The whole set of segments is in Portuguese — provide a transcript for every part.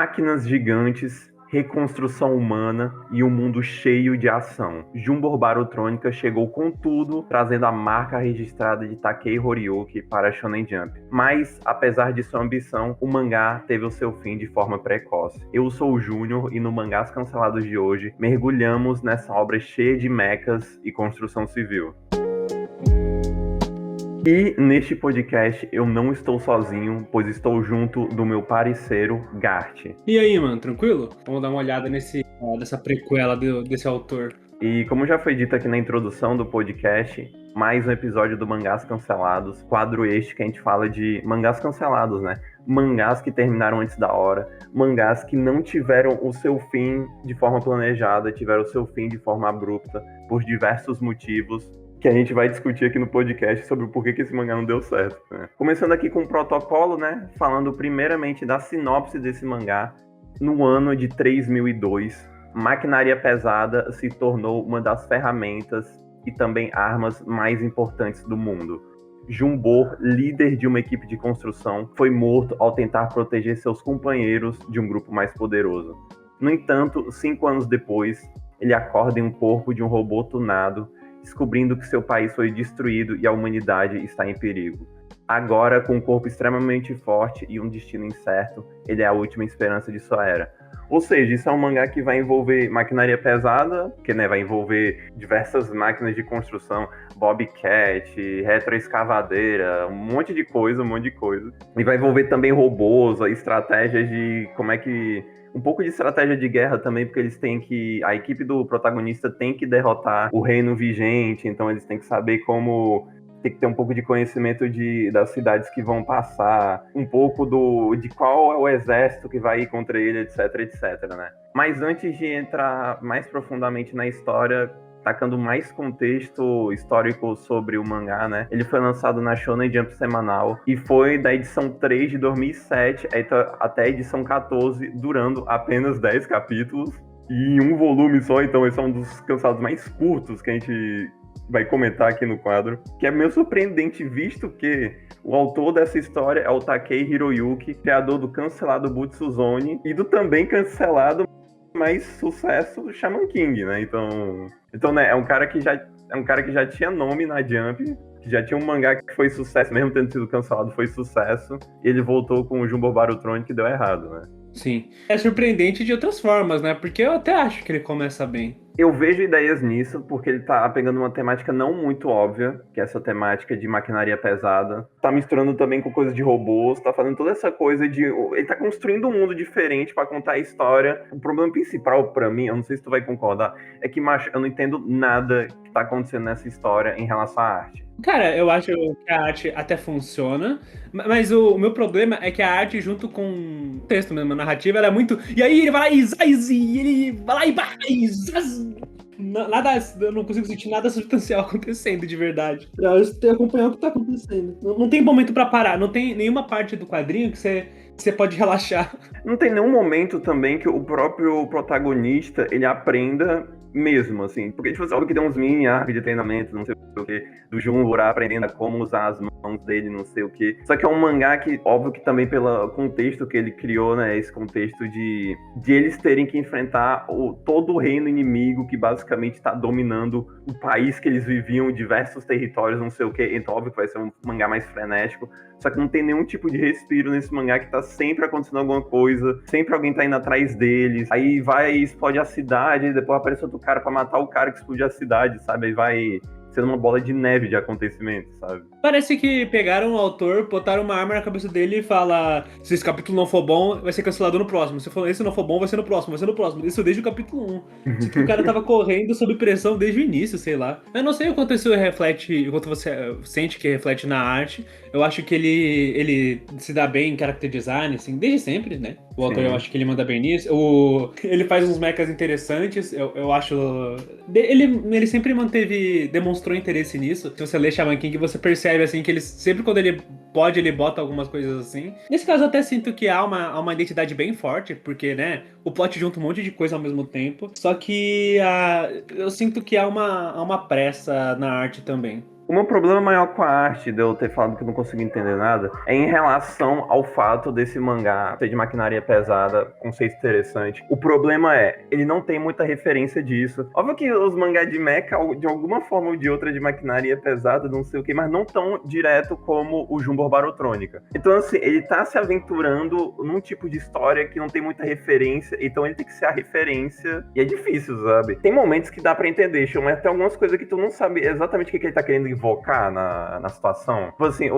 máquinas gigantes, reconstrução humana e um mundo cheio de ação. Jumbo Barutrônica chegou com tudo, trazendo a marca registrada de Takei Horiyuki para Shonen Jump. Mas, apesar de sua ambição, o mangá teve o seu fim de forma precoce. Eu sou o Júnior e no Mangás Cancelados de hoje, mergulhamos nessa obra cheia de mechas e construção civil. E neste podcast eu não estou sozinho, pois estou junto do meu parceiro, Gart. E aí, mano, tranquilo? Vamos dar uma olhada nessa prequela desse autor. E como já foi dito aqui na introdução do podcast, mais um episódio do Mangás Cancelados, quadro este que a gente fala de mangás cancelados, né? Mangás que terminaram antes da hora, mangás que não tiveram o seu fim de forma planejada, tiveram o seu fim de forma abrupta, por diversos motivos, que a gente vai discutir aqui no podcast sobre o porquê que esse mangá não deu certo, né? Começando aqui com o protocolo, né? Falando primeiramente da sinopse desse mangá. No ano de 3002, maquinaria pesada se tornou uma das ferramentas e também armas mais importantes do mundo. Jumbo, líder de uma equipe de construção, foi morto ao tentar proteger seus companheiros de um grupo mais poderoso. No entanto, 5 anos depois, ele acorda em um corpo de um robô tunado, descobrindo que seu país foi destruído e a humanidade está em perigo. Agora, com um corpo extremamente forte e um destino incerto, ele é a última esperança de sua era. Ou seja, isso é um mangá que vai envolver maquinaria pesada, que vai envolver diversas máquinas de construção, bobcat, retroescavadeira, um monte de coisa. E vai envolver também robôs, estratégias de um pouco de estratégia de guerra também, porque a equipe do protagonista tem que derrotar o reino vigente, então eles têm que saber tem que ter um pouco de conhecimento das cidades que vão passar, um pouco de qual é o exército que vai ir contra ele, etc, né? Mas antes de entrar mais profundamente na história, tacando mais contexto histórico sobre o mangá, né? Ele foi lançado na Shonen Jump semanal e foi da edição 3 de 2007 até a edição 14, durando apenas 10 capítulos e em um volume só. Então esse é um dos cansados mais curtos que a gente vai comentar aqui no quadro, que é meio surpreendente, visto que o autor dessa história é o Takei Hiroyuki, criador do cancelado Butsuzone e do também cancelado mais sucesso Shaman King, né? Então, né, é um cara que já tinha nome na Jump, que já tinha um mangá que foi sucesso, mesmo tendo sido cancelado, foi sucesso, e ele voltou com o Jumbo Barutrônica que deu errado, né? Sim. É surpreendente de outras formas, né? Porque eu até acho que ele começa bem. Eu vejo ideias nisso, porque ele tá pegando uma temática não muito óbvia, que é essa temática de maquinaria pesada. Tá misturando também com coisas de robôs, tá fazendo toda essa coisa de... Ele tá construindo um mundo diferente pra contar a história. O problema principal pra mim, eu não sei se tu vai concordar, é que, macho, eu não entendo nada que tá acontecendo nessa história em relação à arte. Cara, eu acho que a arte até funciona, mas o meu problema é que a arte, junto com o texto mesmo, a narrativa, ela é muito... E aí ele vai lá e ele vai lá e nada, eu não consigo sentir nada substancial acontecendo de verdade. Eu tenho que acompanhar o que tá acontecendo. Não tem momento pra parar, não tem nenhuma parte do quadrinho que você pode relaxar. Não tem nenhum momento também que o próprio protagonista, ele aprenda mesmo, assim. Porque, tipo, óbvio que tem uns mini arcos de treinamento, não sei o que, do Jumbo aprendendo a como usar as mãos dele, não sei o que. Só que é um mangá que, óbvio que também pelo contexto que ele criou, né, esse contexto de eles terem que enfrentar todo o reino inimigo que basicamente tá dominando o país que eles viviam, diversos territórios, não sei o que. Então, óbvio que vai ser um mangá mais frenético. Só que não tem nenhum tipo de respiro nesse mangá, que tá sempre acontecendo alguma coisa, sempre alguém tá indo atrás deles, aí vai e explode a cidade, e depois aparece outro cara pra matar o cara que explodiu a cidade, sabe? Aí vai sendo uma bola de neve de acontecimentos, sabe? Parece que pegaram o autor, botaram uma arma na cabeça dele e fala: se esse capítulo não for bom, vai ser cancelado no próximo. Se esse não for bom, vai ser no próximo, vai ser no próximo. Isso desde o capítulo 1. Sinto que o cara tava correndo sob pressão desde o início, sei lá. Eu não sei o quanto isso reflete, o quanto você sente que reflete na arte. Eu acho que ele se dá bem em character design, assim, desde sempre, né? O autor, eu acho que ele manda bem nisso. Ele faz uns mechas interessantes, eu acho... Ele sempre demonstrou interesse nisso. Se você lê Shaman King, você percebe, assim, que ele sempre, quando ele pode, ele bota algumas coisas assim. Nesse caso, eu até sinto que há uma identidade bem forte, porque, né, o plot junta um monte de coisa ao mesmo tempo. Só que eu sinto que há uma pressa na arte também. O meu problema maior com a arte, de eu ter falado que eu não consigo entender nada, é em relação ao fato desse mangá ser de maquinaria pesada, conceito interessante. O problema é, ele não tem muita referência disso. Óbvio que os mangás de mecha, de alguma forma ou de outra, de maquinaria pesada, não sei o que, mas não tão direto como o Jumbo Barotrônica. Então, assim, ele tá se aventurando num tipo de história que não tem muita referência, então ele tem que ser a referência, e é difícil, sabe? Tem momentos que dá pra entender, mas tem algumas coisas que tu não sabe exatamente o que ele tá querendo invocar na situação. Tipo assim,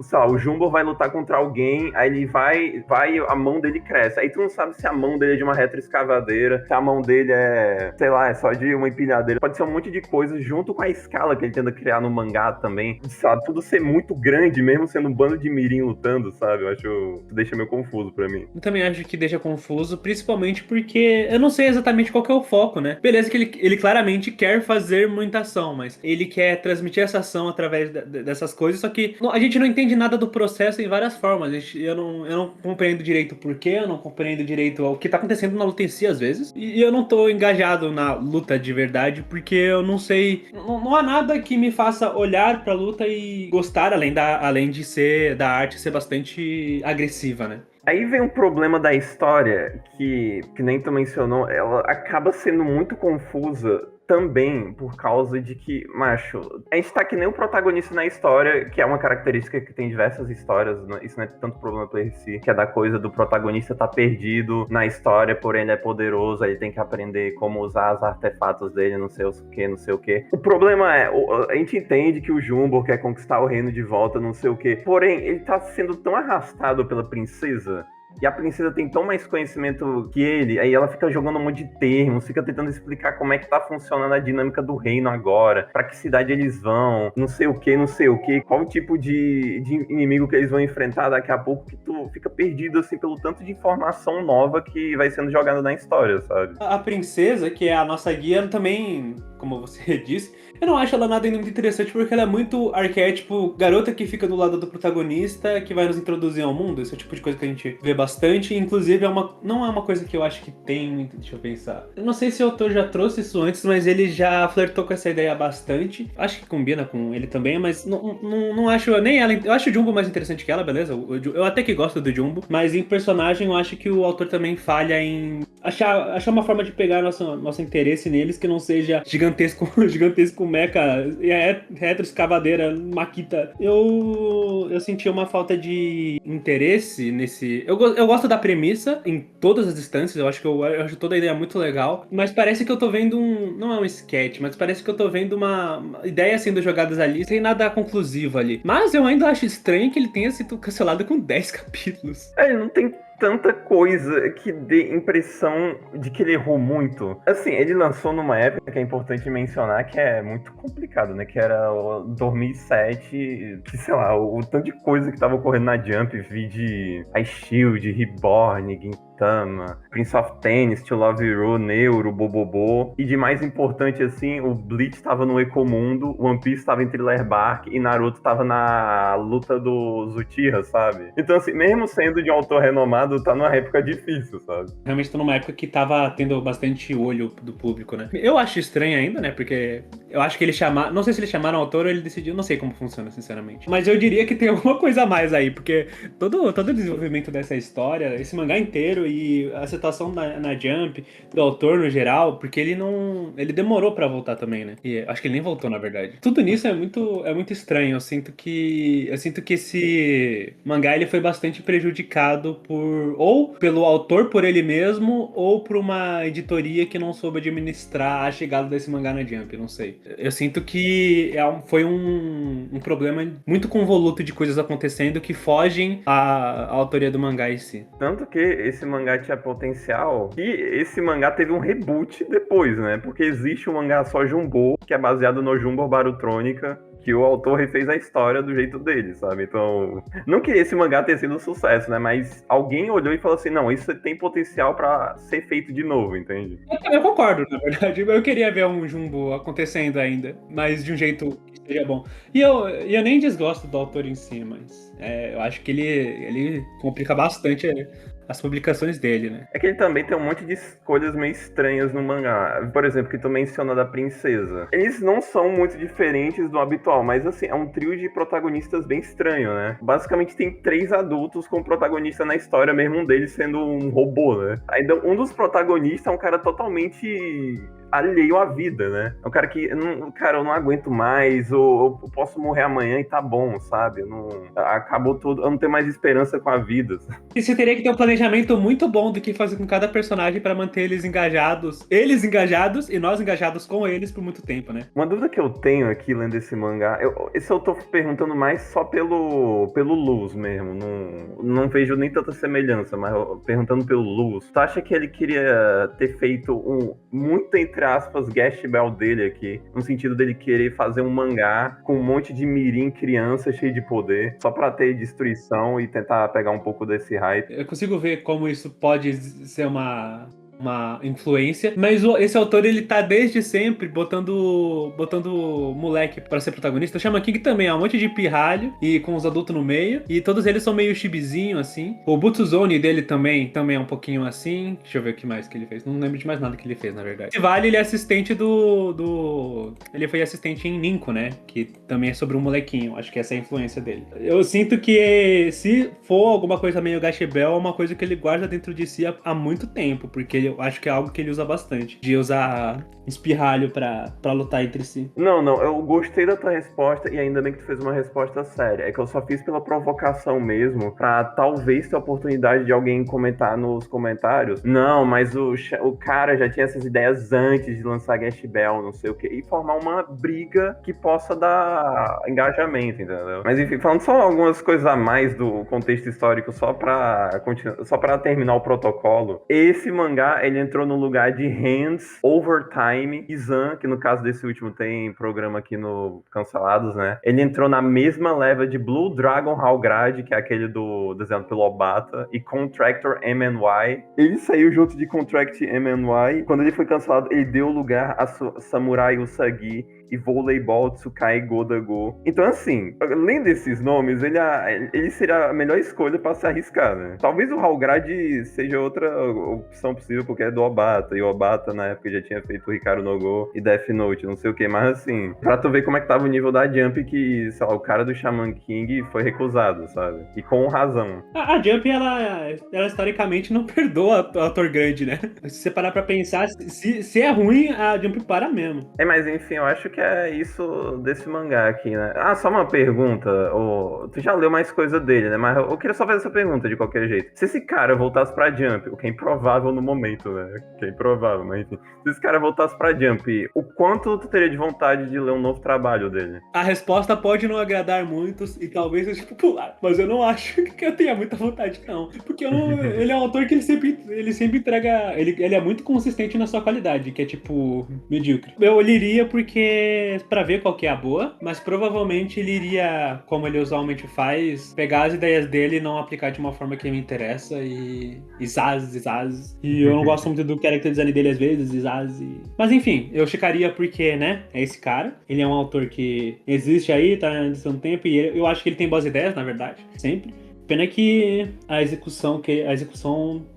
sei lá, o Jumbo vai lutar contra alguém, aí ele vai, a mão dele cresce. Aí tu não sabe se a mão dele é de uma retroescavadeira, se a mão dele é, sei lá, é só de uma empilhadeira. Pode ser um monte de coisa junto com a escala que ele tenta criar no mangá também. Sabe, tudo ser muito grande, mesmo sendo um bando de mirim lutando, sabe? Eu acho que deixa meio confuso pra mim. Eu também acho que deixa confuso, principalmente porque eu não sei exatamente qual que é o foco, né? Beleza que ele claramente quer fazer muita ação, mas ele quer transmitir essa ação através dessas coisas, só que a gente não entende nada do processo em várias formas. Eu não compreendo direito o porquê, eu não compreendo direito o que tá acontecendo na luta em si, às vezes. E eu não tô engajado na luta de verdade, porque eu não sei... Não há nada que me faça olhar pra luta e gostar, além de ser da arte ser bastante agressiva, né? Aí vem um problema da história que nem tu mencionou, ela acaba sendo muito confusa também por causa de que, macho, a gente tá que nem o protagonista na história, que é uma característica que tem diversas histórias, isso não é tanto problema pra ele si, que é da coisa do protagonista tá perdido na história, porém ele é poderoso, aí ele tem que aprender como usar os artefatos dele, não sei o que, não sei o que. O problema é, a gente entende que o Jumbo quer conquistar o reino de volta, não sei o que, porém ele tá sendo tão arrastado pela princesa, e a princesa tem tão mais conhecimento que ele, aí ela fica jogando um monte de termos, fica tentando explicar como é que tá funcionando a dinâmica do reino agora, pra que cidade eles vão, não sei o que, qual tipo de inimigo que eles vão enfrentar daqui a pouco, que tu fica perdido, assim, pelo tanto de informação nova que vai sendo jogada na história, sabe? A princesa, que é a nossa guia, também, como você disse, eu não acho ela nada muito interessante porque ela é muito arquétipo, garota que fica do lado do protagonista, que vai nos introduzir ao mundo. Esse é o tipo de coisa que a gente vê bastante. Inclusive, não é uma coisa que eu acho que tem muito. Deixa eu pensar. Eu não sei se o autor já trouxe isso antes, mas ele já flertou com essa ideia bastante. Acho que combina com ele também, mas não acho nem ela. Eu acho o Jumbo mais interessante que ela, beleza? Eu até que gosto do Jumbo, mas em personagem eu acho que o autor também falha em achar uma forma de pegar nosso interesse neles que não seja gigantesco mecha, retroescavadeira, maquita. Eu senti uma falta de interesse nesse... Eu gosto da premissa em todas as instâncias, eu acho toda a ideia muito legal, mas parece que eu tô vendo não é um sketch, mas parece que eu tô vendo uma ideia sendo jogadas ali, sem nada conclusivo ali. Mas eu ainda acho estranho que ele tenha sido cancelado com 10 capítulos. Ele não tem tanta coisa que dê impressão de que ele errou muito. Assim, ele lançou numa época que é importante mencionar que é muito complicado, né? Que era o 2007, que sei lá, o tanto de coisa que tava ocorrendo na Jump, vi de Ice Shield, Reborn, Gintama, Prince of Tennis, To Love Hero, Neuro, Bobobo. E de mais importante, assim, o Bleach tava no Ecomundo, One Piece tava em Thriller Bark e Naruto tava na luta dos Uchiha, sabe? Então, assim, mesmo sendo de um autor renomado, tá numa época difícil, sabe? Realmente tô numa época que tava tendo bastante olho do público, né? Eu acho estranho ainda, né? Porque eu acho que eles chamaram... Não sei se eles chamaram o autor ou ele decidiu... Não sei como funciona, sinceramente. Mas eu diria que tem alguma coisa a mais aí, porque todo o desenvolvimento dessa história, esse mangá inteiro e a situação na Jump, do autor no geral, porque ele demorou pra voltar também, né? E acho que ele nem voltou, na verdade. Tudo nisso é muito estranho. Eu sinto que esse mangá ele foi bastante prejudicado ou pelo autor por ele mesmo, ou por uma editoria que não soube administrar a chegada desse mangá na Jump, não sei. Eu sinto que foi um problema muito convoluto de coisas acontecendo que fogem à autoria do mangá em si. Tanto que esse mangá tinha potencial e esse mangá teve um reboot depois, né? Porque existe um mangá só Jumbo, que é baseado no Jumbo Barutrônica, que o autor refez a história do jeito dele, sabe? Então, não que esse mangá tenha sido um sucesso, né? Mas alguém olhou e falou assim, não, isso tem potencial pra ser feito de novo, entende? Eu concordo, na verdade. Eu queria ver um Jumbo acontecendo ainda, mas de um jeito que seja bom. E eu nem desgosto do autor em si, mas eu acho que ele complica bastante as publicações dele, né? É que ele também tem um monte de escolhas meio estranhas no mangá. Por exemplo, que tu menciona da princesa. Eles não são muito diferentes do habitual, mas assim, é um trio de protagonistas bem estranho, né? Basicamente tem 3 adultos como protagonista na história, mesmo um deles sendo um robô, né? Ainda um dos protagonistas é um cara totalmente alheio à vida, né? É um cara que, cara, eu não aguento mais, ou eu posso morrer amanhã e tá bom, sabe? Acabou tudo, eu não tenho mais esperança com a vida. E você teria que ter um planejamento muito bom do que fazer com cada personagem pra manter eles engajados e nós engajados com eles por muito tempo, né? Uma dúvida que eu tenho aqui lendo esse mangá, esse eu tô perguntando mais só pelo Luz mesmo, não vejo nem tanta semelhança, mas perguntando pelo Luz, tu acha que ele queria ter feito muito, entre aspas, Gash Bell dele aqui, no sentido dele querer fazer um mangá com um monte de mirim criança cheio de poder, só pra ter destruição e tentar pegar um pouco desse hype? Eu consigo ver como isso pode ser uma influência, mas esse autor, ele tá desde sempre botando moleque pra ser protagonista. O Shaman King também é um monte de pirralho e com os adultos no meio, e todos eles são meio chibizinho, assim. O Butsuzone dele também é um pouquinho assim. Deixa eu ver o que mais que ele fez. Não lembro de mais nada que ele fez, na verdade. Vale, ele é assistente ele foi assistente em Ninko, né? Que também é sobre um molequinho. Acho que essa é a influência dele. Eu sinto que se for alguma coisa meio Gash Bell, é uma coisa que ele guarda dentro de si há muito tempo, porque eu acho que é algo que ele usa bastante, de usar espirralho pra lutar entre si. Não, eu gostei da tua resposta e ainda bem que tu fez uma resposta séria. É que eu só fiz pela provocação mesmo, pra talvez ter a oportunidade de alguém comentar nos comentários. Não, mas o cara já tinha essas ideias antes de lançar Gash Bell, não sei o quê, e formar uma briga que possa dar engajamento, entendeu? Mas enfim, falando só algumas coisas a mais do contexto histórico, só pra terminar o protocolo, esse mangá, ele entrou no lugar de Hands, Overtime e Zan, que no caso desse último tem programa aqui no Cancelados, né? Ele entrou na mesma leva de Blue Dragon Hallgrad, que é aquele desenhado pelo Obata, e Contractor MNY. Ele saiu junto de Contract MNY. Quando ele foi cancelado, ele deu lugar a Samurai Usagi e Volleyball Tsukai Godago. Então, assim, além desses nomes, ele seria a melhor escolha pra se arriscar, né? Talvez o Hallgrad seja outra opção possível, porque é do Obata, e o Obata, na época, já tinha feito o Hikaru no Go e Death Note, não sei o que, mas assim, pra tu ver como é que tava o nível da Jump, que, sei lá, o cara do Shaman King foi recusado, sabe? E com razão. A Jump, ela historicamente não perdoa ator grande, né? Se você parar pra pensar, se é ruim, a Jump para mesmo. Mas enfim, eu acho que é isso desse mangá aqui, né? Ah, só uma pergunta. Tu já leu mais coisa dele, né? Mas eu queria só fazer essa pergunta de qualquer jeito. Se esse cara voltasse pra Jump, o que é improvável no momento, né? Que é improvável, mas enfim. Se esse cara voltasse pra Jump, o quanto tu teria de vontade de ler um novo trabalho dele? A resposta pode não agradar muitos e talvez seja popular, mas eu não acho que eu tenha muita vontade, não. Porque ele é um autor que ele sempre entrega. Ele é muito consistente na sua qualidade, que é tipo medíocre. Eu leria porque pra ver qual que é a boa, mas provavelmente ele iria, como ele usualmente faz, pegar as ideias dele e não aplicar de uma forma que me interessa e zaz. E eu não gosto muito do character design dele às vezes, Mas enfim, eu ficaria porque, né, é esse cara. Ele é um autor que existe aí, tá há um tempo, e eu acho que ele tem boas ideias, na verdade, sempre. Pena que a execução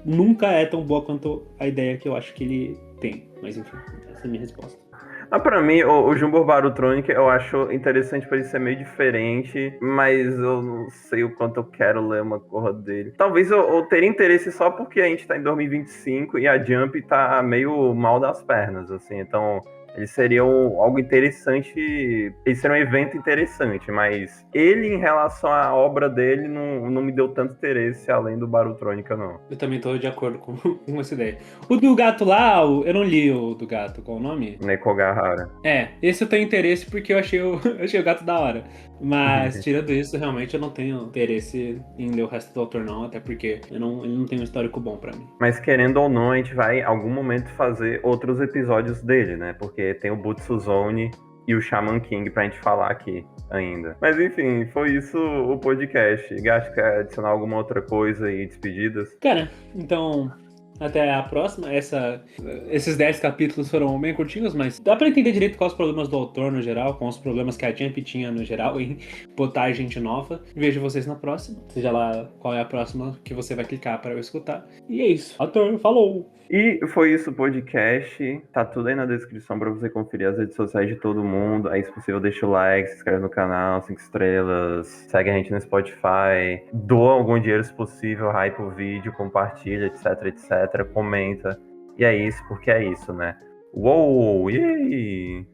nunca é tão boa quanto a ideia que eu acho que ele tem. Mas enfim, essa é a minha resposta. Pra mim, o Jumbo Barutronic eu acho interessante pra ele ser meio diferente, mas eu não sei o quanto eu quero ler uma porra dele. Talvez eu teria interesse só porque a gente tá em 2025 e a Jump tá meio mal das pernas, assim, então ele seria algo interessante, ele seria um evento interessante, mas ele, em relação à obra dele, não me deu tanto interesse além do Barutrônica, não. Eu também tô de acordo com essa ideia. O do gato lá, eu não li o do gato, qual o nome? Nekogahara. Esse eu tenho interesse porque eu achei o gato da hora. Mas, tirando isso, realmente eu não tenho interesse em ler o resto do autor, não, até porque ele não tem um histórico bom pra mim. Mas querendo ou não, a gente vai, em algum momento, fazer outros episódios dele, né? Porque tem o Butsuzone e o Shaman King pra gente falar aqui ainda. Mas enfim, foi isso o podcast. Gato, quer adicionar alguma outra coisa e despedidas? Cara, então, Até a próxima. Esses 10 capítulos foram bem curtinhos, mas dá pra entender direito quais os problemas do autor no geral, com os problemas que a Jump tinha no geral em botar gente nova. Vejo vocês na próxima. Seja lá qual é a próxima que você vai clicar para eu escutar. E é isso. Ator, falou! E foi isso o podcast. Tá tudo aí na descrição pra você conferir as redes sociais de todo mundo. Aí, se possível, deixa o like, se inscreve no canal, 5 estrelas, segue a gente no Spotify, doa algum dinheiro se possível, hype o vídeo, compartilha, etc, etc, comenta. E é isso, porque é isso, né? Uou! Yay!